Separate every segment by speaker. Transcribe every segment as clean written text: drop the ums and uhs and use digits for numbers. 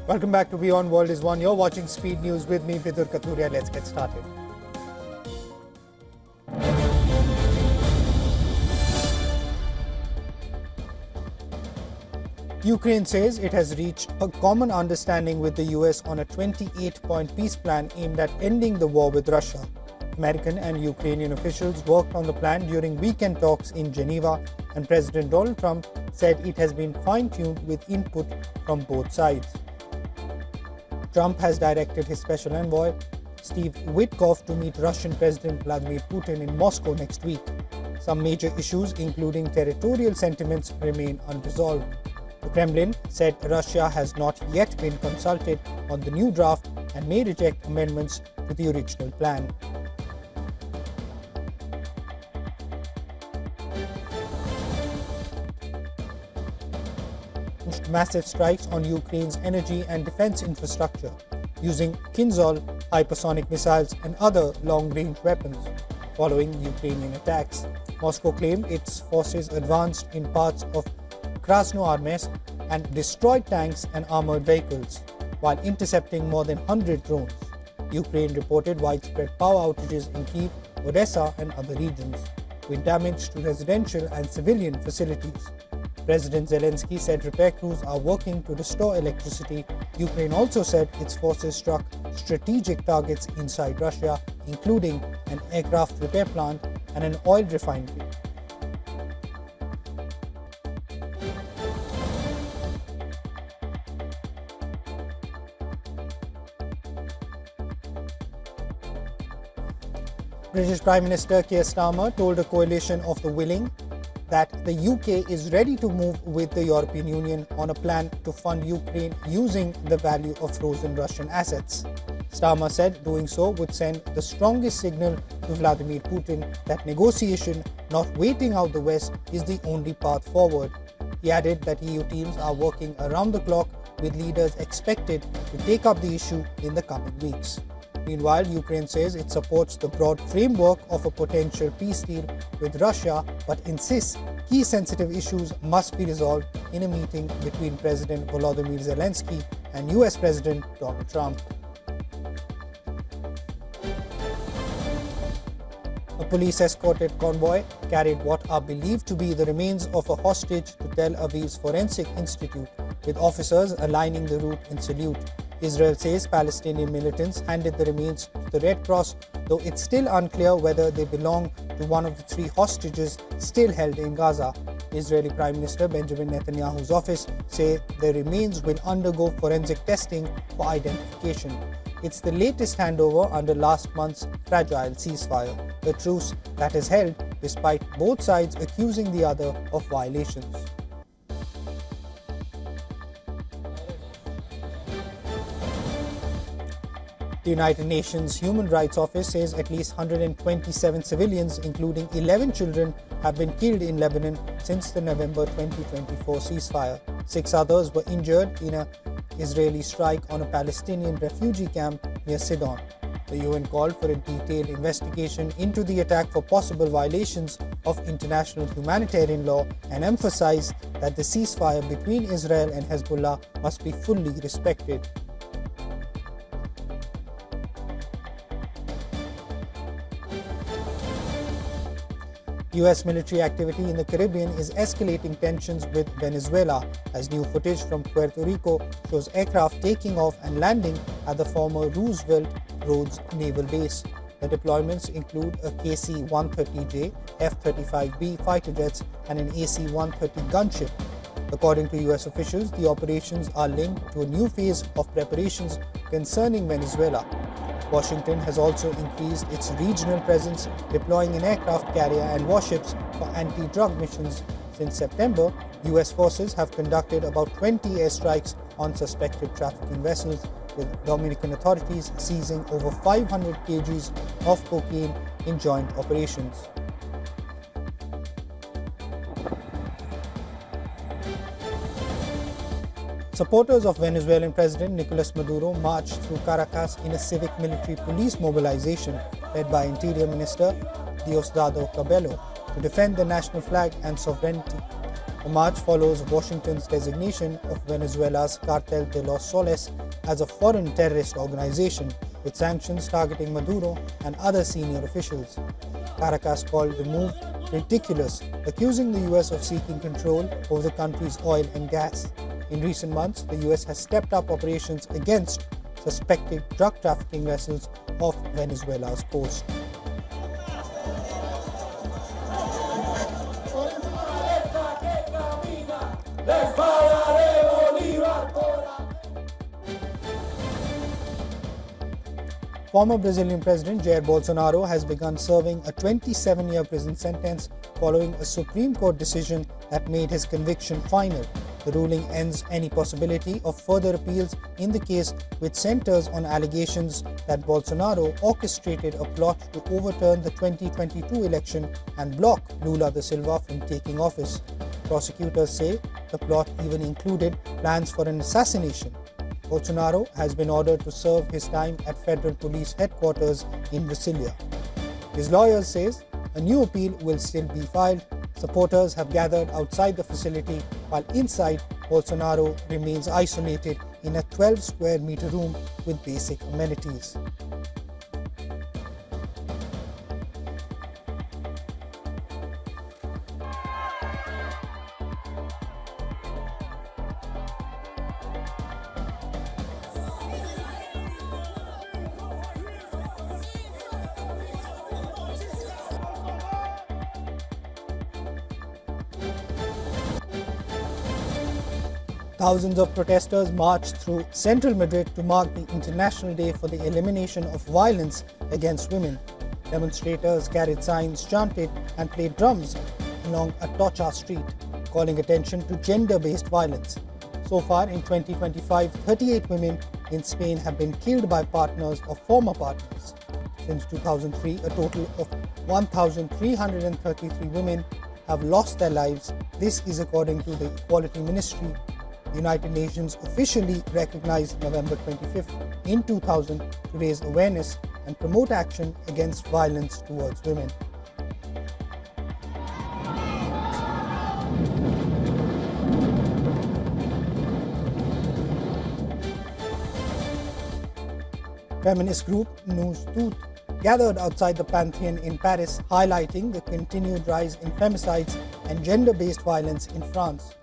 Speaker 1: Welcome back to WION World is One. You're watching Speed News with me, Vidur Kathuria. Let's get started. Ukraine says it has reached a common understanding with the US on a 28-point peace plan aimed at ending the war with Russia. American and Ukrainian officials worked on the plan during weekend talks in Geneva, and President Donald Trump said it has been fine-tuned with input from both sides. Trump has directed his special envoy, Steve Witkoff, to meet Russian President Vladimir Putin in Moscow next week. Some major issues, including territorial sentiments, remain unresolved. The Kremlin said Russia has not yet been consulted on the new draft and may reject amendments to the original plan. Massive strikes on Ukraine's energy and defense infrastructure using Kinzhal hypersonic missiles and other long-range weapons following Ukrainian attacks. Moscow claimed its forces advanced in parts of Krasnoarmeysk and destroyed tanks and armored vehicles, while intercepting more than 100 drones. Ukraine reported widespread power outages in Kyiv, Odessa and other regions, with damage to residential and civilian facilities. President Zelensky said repair crews are working to restore electricity. Ukraine also said its forces struck strategic targets inside Russia, including an aircraft repair plant and an oil refinery. British Prime Minister Keir Starmer told a coalition of the willing that the UK is ready to move with the European Union on a plan to fund Ukraine using the value of frozen Russian assets. Starmer said doing so would send the strongest signal to Vladimir Putin that negotiation, not waiting out the West, is the only path forward. He added that EU teams are working around the clock, with leaders expected to take up the issue in the coming weeks. Meanwhile, Ukraine says it supports the broad framework of a potential peace deal with Russia, but insists key sensitive issues must be resolved in a meeting between President Volodymyr Zelensky and US President Donald Trump. A police-escorted convoy carried what are believed to be the remains of a hostage to Tel Aviv's Forensic Institute, with officers aligning the route in salute. Israel says Palestinian militants handed the remains to the Red Cross, though it's still unclear whether they belong to one of the three hostages still held in Gaza. Israeli Prime Minister Benjamin Netanyahu's office say the remains will undergo forensic testing for identification. It's the latest handover under last month's fragile ceasefire, a truce that is held despite both sides accusing the other of violations. The United Nations Human Rights Office says at least 127 civilians, including 11 children, have been killed in Lebanon since the November 2024 ceasefire. 6 others were injured in an Israeli strike on a Palestinian refugee camp near Sidon. The UN called for a detailed investigation into the attack for possible violations of international humanitarian law and emphasized that the ceasefire between Israel and Hezbollah must be fully respected. US military activity in the Caribbean is escalating tensions with Venezuela, as new footage from Puerto Rico shows aircraft taking off and landing at the former Roosevelt Roads naval base. The deployments include a KC-130J, F-35B fighter jets and an AC-130 gunship. According to US officials, the operations are linked to a new phase of preparations concerning Venezuela. Washington has also increased its regional presence, deploying an aircraft carrier and warships for anti-drug missions. Since September, US forces have conducted about 20 airstrikes on suspected trafficking vessels, with Dominican authorities seizing over 500 kgs of cocaine in joint operations. Supporters of Venezuelan President Nicolas Maduro marched through Caracas in a civic military police mobilization led by Interior Minister Diosdado Cabello to defend the national flag and sovereignty. The march follows Washington's designation of Venezuela's Cartel de los Soles as a foreign terrorist organization, with sanctions targeting Maduro and other senior officials. Caracas called the move ridiculous, accusing the US of seeking control over the country's oil and gas. In recent months, the US has stepped up operations against suspected drug trafficking vessels off Venezuela's coast. Former Brazilian President Jair Bolsonaro has begun serving a 27-year prison sentence following a Supreme Court decision that made his conviction final. The ruling ends any possibility of further appeals in the case, which centers on allegations that Bolsonaro orchestrated a plot to overturn the 2022 election and block Lula da Silva from taking office. Prosecutors say the plot even included plans for an assassination. Bolsonaro has been ordered to serve his time at federal police headquarters in Brasilia. His lawyer says a new appeal will still be filed. Supporters have gathered outside the facility, while inside, Bolsonaro remains isolated in a 12 square meter room with basic amenities. Thousands of protesters marched through central Madrid to mark the International Day for the Elimination of Violence Against Women. Demonstrators carried signs, chanted, and played drums along Atocha Street, calling attention to gender-based violence. So far in 2025, 38 women in Spain have been killed by partners or former partners. Since 2003, a total of 1,333 women have lost their lives. This is according to the Equality Ministry. The United Nations officially recognized November 25th in 2000 to raise awareness and promote action against violence towards women. Feminist group Nous Toutes gathered outside the Pantheon in Paris, highlighting the continued rise in femicides and gender-based violence in France.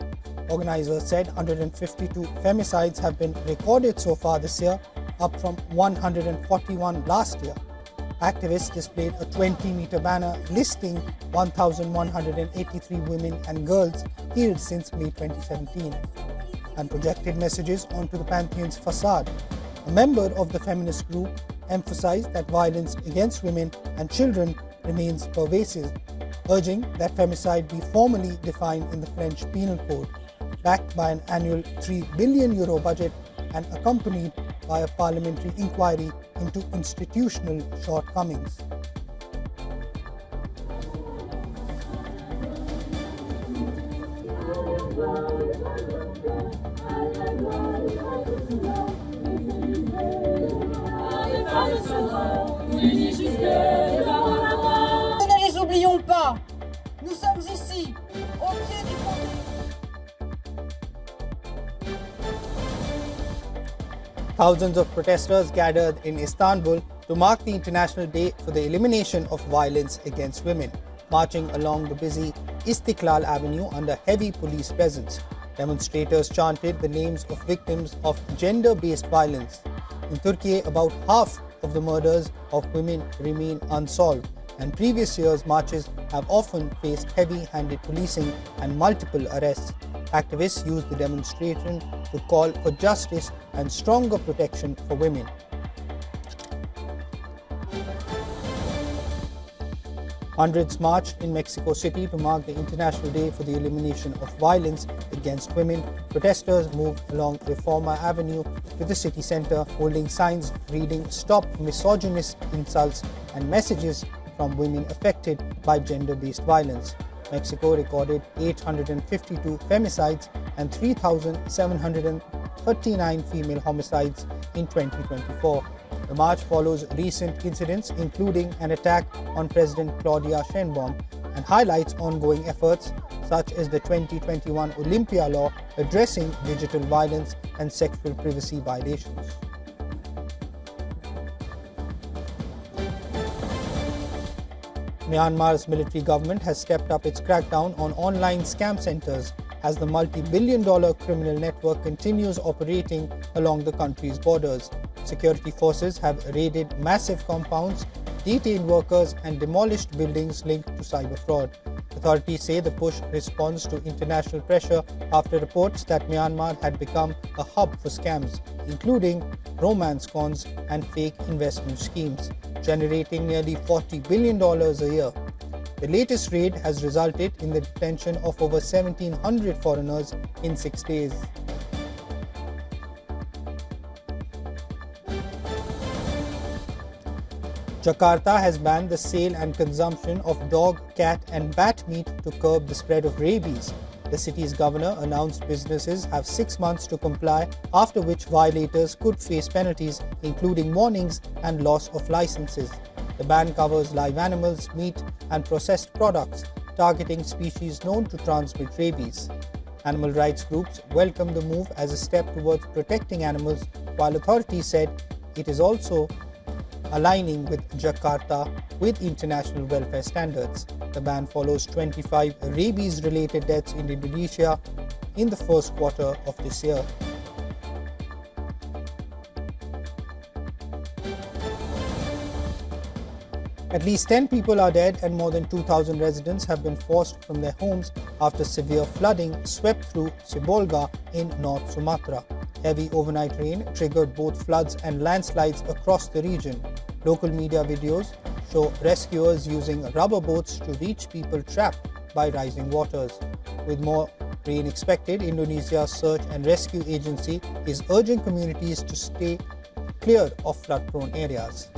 Speaker 1: Organizers said 152 femicides have been recorded so far this year, up from 141 last year. Activists displayed a 20-meter banner listing 1,183 women and girls killed since May 2017 and projected messages onto the Pantheon's facade. A member of the feminist group emphasized that violence against women and children remains pervasive, urging that femicide be formally defined in the French Penal Code, backed by an annual €3 billion budget and accompanied by a parliamentary inquiry into institutional shortcomings.
Speaker 2: Ne les oublions pas, nous sommes ici, au pied du pont.
Speaker 1: Thousands of protesters gathered in Istanbul to mark the International Day for the Elimination of Violence Against Women, marching along the busy Istiklal Avenue under heavy police presence. Demonstrators chanted the names of victims of gender-based violence. In Turkey, about half of the murders of women remain unsolved, and previous years' marches have often faced heavy-handed policing and multiple arrests. Activists used the demonstration to call for justice and stronger protection for women. Hundreds marched in Mexico City to mark the International Day for the Elimination of Violence Against Women. Protesters moved along Reforma Avenue to the city center, holding signs reading "Stop Misogynist Insults" and messages from women affected by gender-based violence. Mexico recorded 852 femicides and 3,739 female homicides in 2024. The march follows recent incidents, including an attack on President Claudia Sheinbaum, and highlights ongoing efforts such as the 2021 Olympia law addressing digital violence and sexual privacy violations. Myanmar's military government has stepped up its crackdown on online scam centers as the multi-billion-dollar criminal network continues operating along the country's borders. Security forces have raided massive compounds, detained workers, and demolished buildings linked to cyber fraud. Authorities say the push responds to international pressure after reports that Myanmar had become a hub for scams, including romance cons and fake investment schemes, generating nearly $40 billion a year. The latest raid has resulted in the detention of over 1,700 foreigners in 6 days. Jakarta has banned the sale and consumption of dog, cat, and bat meat to curb the spread of rabies. The city's governor announced businesses have 6 months to comply, after which violators could face penalties, including warnings and loss of licenses. The ban covers live animals, meat, and processed products, targeting species known to transmit rabies. Animal rights groups welcome the move as a step towards protecting animals, while authorities said it is also aligning with Jakarta with international welfare standards. The ban follows 25 rabies-related deaths in Indonesia in the first quarter of this year. At least 10 people are dead and more than 2,000 residents have been forced from their homes after severe flooding swept through Sibolga in North Sumatra. Heavy overnight rain triggered both floods and landslides across the region. Local media videos show rescuers using rubber boats to reach people trapped by rising waters. With more rain expected, Indonesia's search and rescue agency is urging communities to stay clear of flood-prone areas.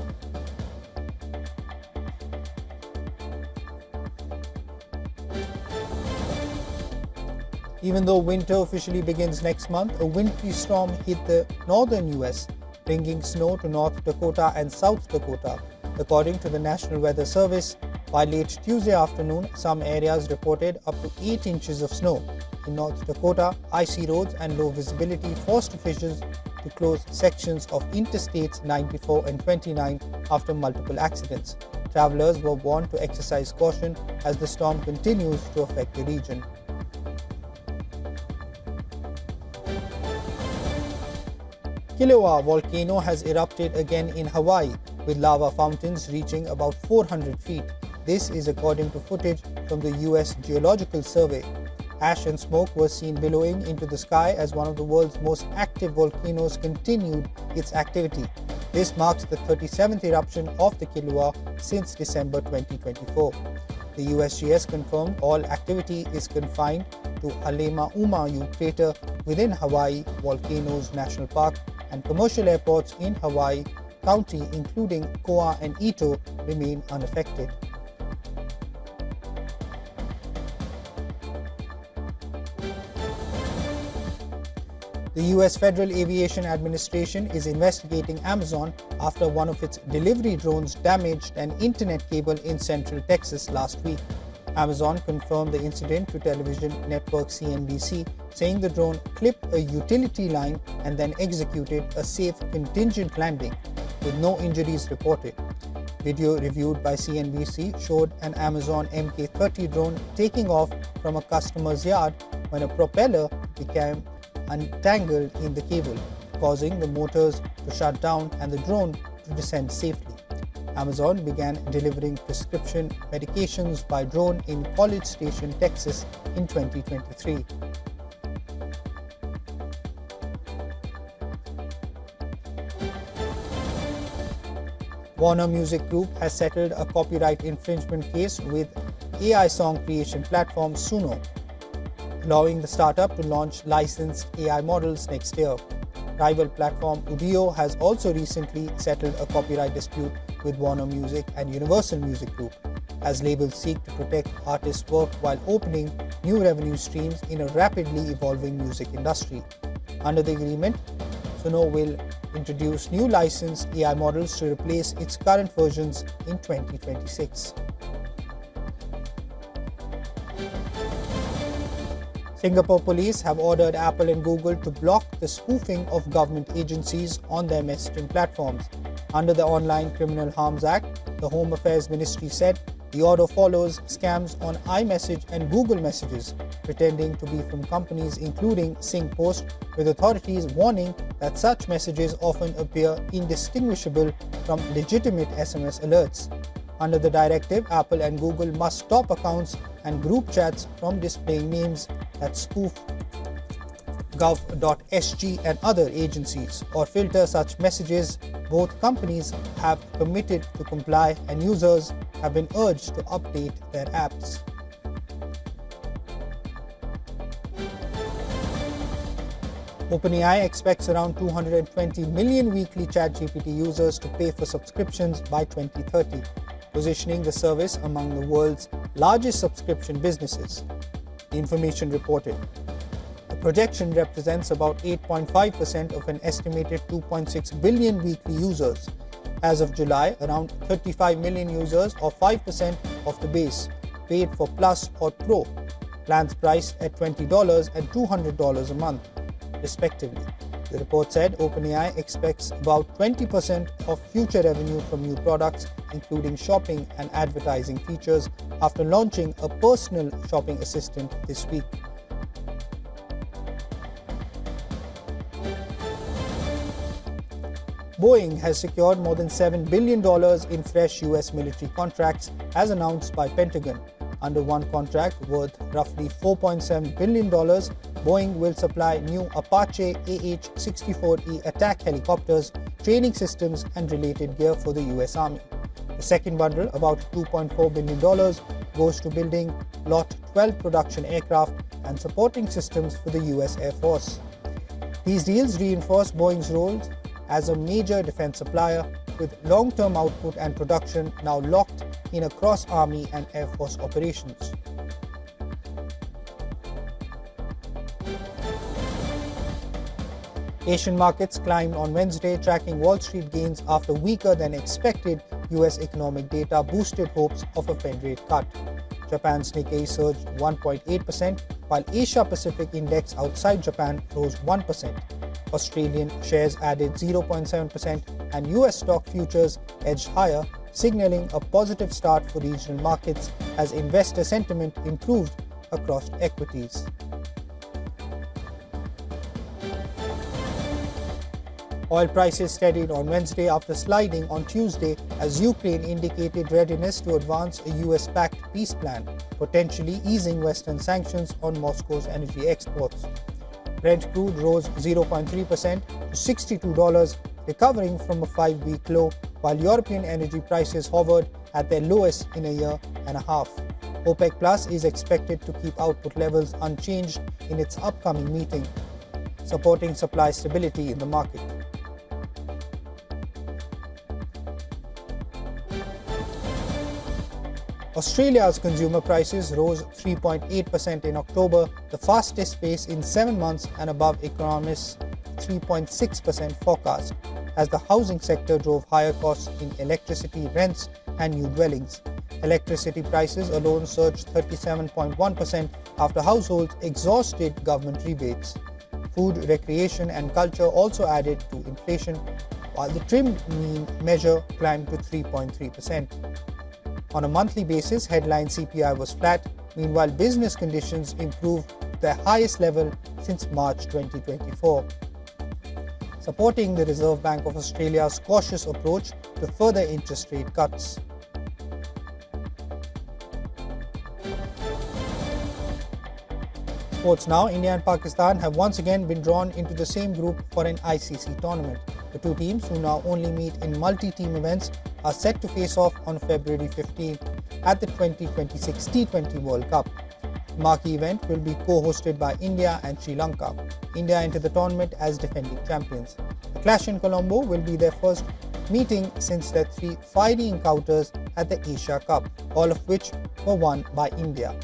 Speaker 1: Even though winter officially begins next month, a wintry storm hit the northern US, bringing snow to North Dakota and South Dakota. According to the National Weather Service, by late Tuesday afternoon, some areas reported up to 8 inches of snow. In North Dakota, icy roads and low visibility forced officials to close sections of Interstates 94 and 29 after multiple accidents. Travelers were warned to exercise caution as the storm continues to affect the region. Kilauea volcano has erupted again in Hawaii, with lava fountains reaching about 400 feet. This is according to footage from the US Geological Survey. Ash and smoke were seen billowing into the sky as one of the world's most active volcanoes continued its activity. This marks the 37th eruption of the Kilauea since December 2024. The USGS confirmed all activity is confined to Halemaumau crater within Hawaii Volcanoes National Park, and commercial airports in Hawaii County, including Koa and Ito, remain unaffected. The US Federal Aviation Administration is investigating Amazon after one of its delivery drones damaged an internet cable in Central Texas last week. Amazon confirmed the incident to television network CNBC, saying the drone clipped a utility line and then executed a safe contingent landing, with no injuries reported. Video reviewed by CNBC showed an Amazon Mk-30 drone taking off from a customer's yard when a propeller became untangled in the cable, causing the motors to shut down and the drone to descend safely. Amazon began delivering prescription medications by drone in College Station, Texas in 2023. Warner Music Group has settled a copyright infringement case with AI song creation platform Suno, allowing the startup to launch licensed AI models next year. Rival platform Udio has also recently settled a copyright dispute with Warner Music and Universal Music Group, as labels seek to protect artists' work while opening new revenue streams in a rapidly evolving music industry. Under the agreement, Suno will introduce new licensed AI models to replace its current versions in 2026. Singapore police have ordered Apple and Google to block the spoofing of government agencies on their messaging platforms. Under the Online Criminal Harms Act, the Home Affairs Ministry said the order follows scams on iMessage and Google Messages, pretending to be from companies including SingPost, with authorities warning that such messages often appear indistinguishable from legitimate SMS alerts. Under the directive, Apple and Google must stop accounts and group chats from displaying names that spoof govt and other agencies or filter such messages. Both companies have committed to comply and users have been urged to update their apps. OpenAI expects around 220 million weekly ChatGPT users to pay for subscriptions by 2030, positioning the service among the world's largest subscription businesses, the information reported. The projection represents about 8.5% of an estimated 2.6 billion weekly users. As of July, around 35 million users, or 5% of the base, paid for Plus or Pro, plans priced at $20 and $200 a month, respectively. The report said OpenAI expects about 20% of future revenue from new products, including shopping and advertising features, after launching a personal shopping assistant this week. Boeing has secured more than $7 billion in fresh US military contracts, as announced by Pentagon. Under one contract worth roughly $4.7 billion, Boeing will supply new Apache AH-64E attack helicopters, training systems, and related gear for the US Army. The second bundle, about $2.4 billion, goes to building Lot 12 production aircraft and supporting systems for the US Air Force. These deals reinforce Boeing's role as a major defense supplier, with long-term output and production now locked in across Army and Air Force operations. Asian markets climbed on Wednesday, tracking Wall Street gains after weaker than expected US economic data boosted hopes of a Fed rate cut. Japan's Nikkei surged 1.8%, while Asia-Pacific index outside Japan rose 1%. Australian shares added 0.7% and US stock futures edged higher, signaling a positive start for regional markets as investor sentiment improved across equities. Oil prices steadied on Wednesday after sliding on Tuesday as Ukraine indicated readiness to advance a US-backed peace plan, potentially easing Western sanctions on Moscow's energy exports. Brent crude rose 0.3% to $62, recovering from a 5-week low, while European energy prices hovered at their lowest in a year and a half. OPEC Plus is expected to keep output levels unchanged in its upcoming meeting, supporting supply stability in the market. Australia's consumer prices rose 3.8% in October, the fastest pace in 7 months and above economists' 3.6% forecast, as the housing sector drove higher costs in electricity, rents, and new dwellings. Electricity prices alone surged 37.1% after households exhausted government rebates. Food, recreation, and culture also added to inflation, while the trimmed mean measure climbed to 3.3%. On a monthly basis, headline CPI was flat. Meanwhile, business conditions improved to their highest level since March 2024, supporting the Reserve Bank of Australia's cautious approach to further interest rate cuts. Sports now. India and Pakistan have once again been drawn into the same group for an ICC tournament. The two teams, who now only meet in multi-team events, are set to face off on February 15 at the 2026 T20 World Cup. The marquee event will be co-hosted by India and Sri Lanka. India enter the tournament as defending champions. The clash in Colombo will be their first meeting since their 3 fiery encounters at the Asia Cup, all of which were won by India.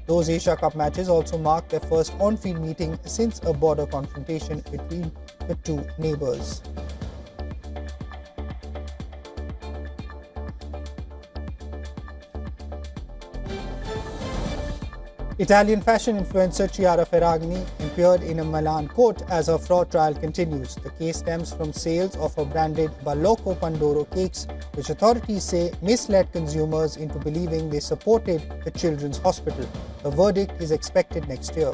Speaker 1: Those Asia Cup matches also mark their first on-field meeting since a border confrontation between the two neighbours. Italian fashion influencer Chiara Ferragni appeared in a Milan court as her fraud trial continues. The case stems from sales of her branded Balocco Pandoro cakes, which authorities say misled consumers into believing they supported the children's hospital. The verdict is expected next year.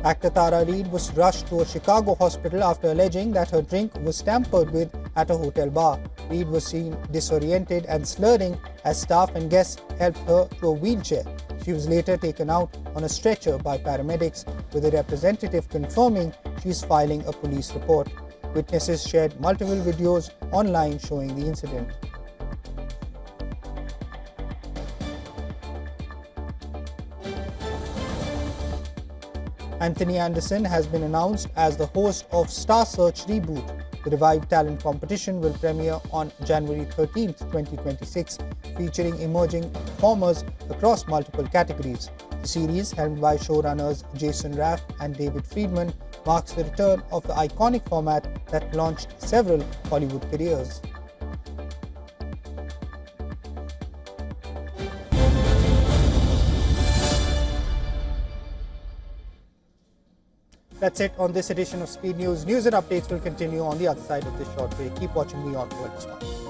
Speaker 1: Actor Tara Reid was rushed to a Chicago hospital after alleging that her drink was tampered with at a hotel bar. Reid was seen disoriented and slurring as staff and guests helped her to a wheelchair. She was later taken out on a stretcher by paramedics, with a representative confirming she is filing a police report. Witnesses shared multiple videos online showing the incident. Anthony Anderson has been announced as the host of Star Search Reboot. The revived talent competition will premiere on January 13, 2026, featuring emerging performers across multiple categories. The series, helmed by showrunners Jason Raff and David Friedman, marks the return of the iconic format that launched several Hollywood careers. That's it on this edition of Speed News. News and updates will continue on the other side of this short break. Keep watching WION The World.